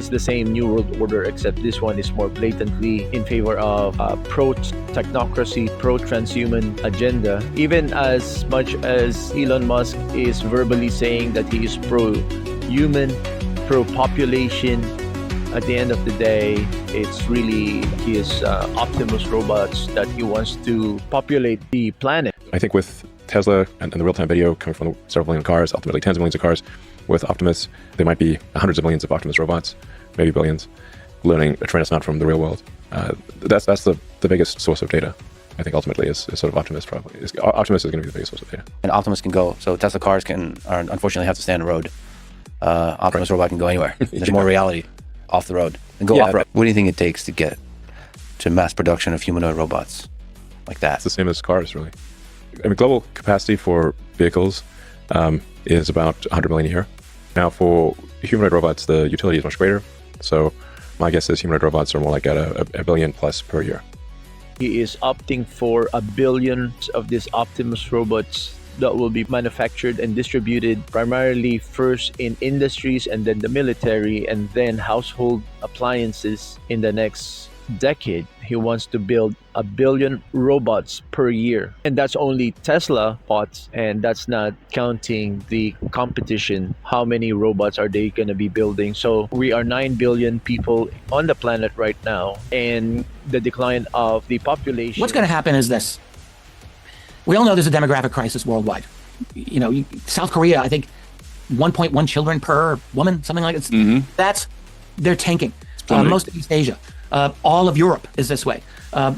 It's the same New World Order, except this one is more blatantly in favor of pro-technocracy, pro-transhuman agenda. Even as much as Elon Musk is verbally saying that he is pro-human, pro-population, at the end of the day, it's really his Optimus robots that he wants to populate the planet. I think with Tesla and the real-time video coming from several million cars, ultimately tens of millions of cars, with Optimus, there might be hundreds of millions of Optimus robots, maybe billions, learning a tremendous amount from the real world. That's the biggest source of data. I think ultimately is sort of Optimus probably. Optimus is going to be the biggest source of data. And Optimus can go, so Tesla cars unfortunately have to stay on the road. Optimus robot can go anywhere. There's more reality off the road and go off-road. What do you think it takes to get to mass production of humanoid robots like that? It's the same as cars, really. I mean, global capacity for vehicles is about 100 million a year. Now, for humanoid robots, the utility is much greater. So my guess is humanoid robots are more like at a billion plus per year. He is opting for 1 billion of these Optimus robots that will be manufactured and distributed primarily first in industries and then the military and then household appliances in the next decade. He wants to build 1 billion robots per year. And that's only Tesla bots, and that's not counting the competition. How many robots are they going to be building? So we are 9 billion people on the planet right now, and the decline of the population. What's going to happen is this. We all know there's a demographic crisis worldwide. You know, South Korea, I think 1.1 children per woman, something like that. They're tanking. Most of East Asia. All of Europe is this way.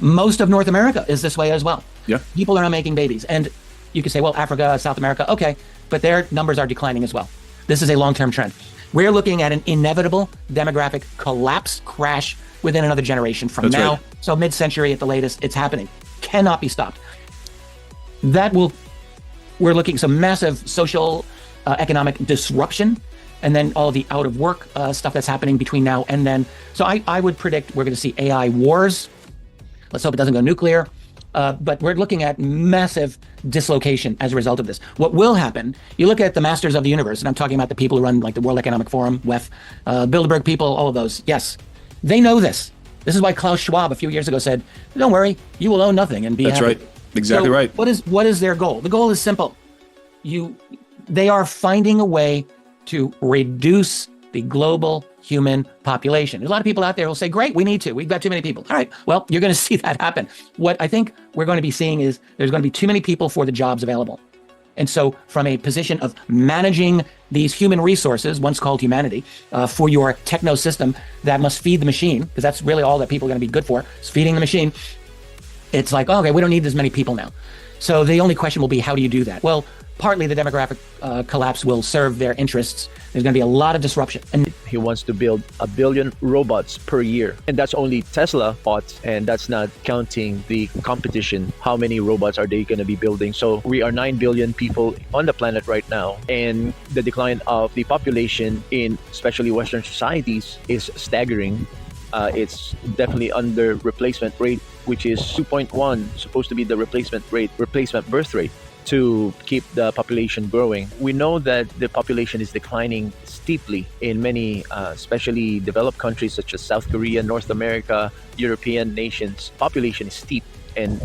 Most of North America is this way as well. Yeah. People are not making babies. And you can say, well, Africa, South America, okay, but their numbers are declining as well. This is a long-term trend. We're looking at an inevitable demographic collapse, crash within another generation from now. Right. So mid-century at the latest, it's happening. Cannot be stopped. We're looking some massive social, economic disruption, and then all the out of work stuff that's happening between now and then. So I would predict we're going to see AI wars. Let's hope it doesn't go nuclear. But we're looking at massive dislocation as a result of this. What will happen, you look at the masters of the universe, and I'm talking about the people who run like the World Economic Forum, WEF, Bilderberg people, all of those. Yes, they know this. This is why Klaus Schwab a few years ago said, don't worry, you will own nothing and be happy. That's right. Exactly right. What is their goal? The goal is simple. They are finding a way to reduce the global human population. There's a lot of people out there who will say, great, we need to. We've got too many people. All right, well, you're going to see that happen. What I think we're going to be seeing is there's going to be too many people for the jobs available. And so from a position of managing these human resources, once called humanity, for your techno system that must feed the machine, because that's really all that people are going to be good for, is feeding the machine. It's like, okay, we don't need as many people now. So the only question will be, how do you do that? Well, partly the demographic collapse will serve their interests. There's going to be a lot of disruption. And he wants to build 1 billion robots per year. And that's only Tesla bots, and that's not counting the competition. How many robots are they going to be building? So we are 9 billion people on the planet right now, and the decline of the population in especially Western societies is staggering. It's definitely under replacement rate, which is 2.1, supposed to be the replacement birth rate, to keep the population growing. We know that the population is declining steeply in many, especially developed countries such as South Korea, North America, European nations. Population is steep, and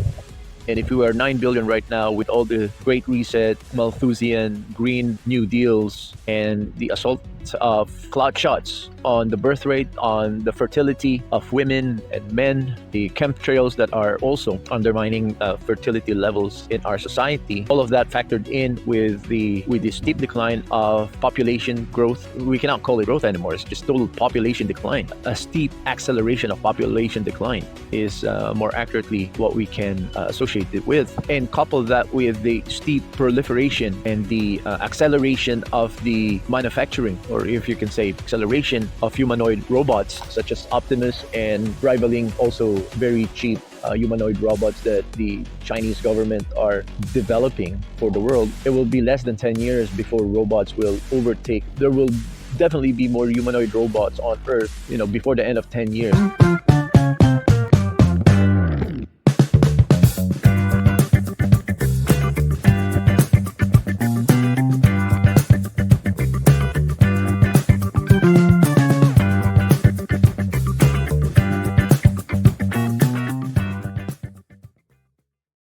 if we are 9 billion right now with all the Great Reset, Malthusian, Green New Deals, and the assault of cloud shots on the birth rate, on the fertility of women and men, the chemtrails that are also undermining fertility levels in our society, all of that factored in with the steep decline of population growth. We cannot call it growth anymore. It's just total population decline. A steep acceleration of population decline is more accurately what we can associate it with. And couple that with the steep proliferation and the acceleration of the manufacturing, or if you can say acceleration of humanoid robots such as Optimus, and rivaling also very cheap humanoid robots that the Chinese government are developing for the world. It will be less than 10 years before robots will overtake. There will definitely be more humanoid robots on Earth, before the end of 10 years.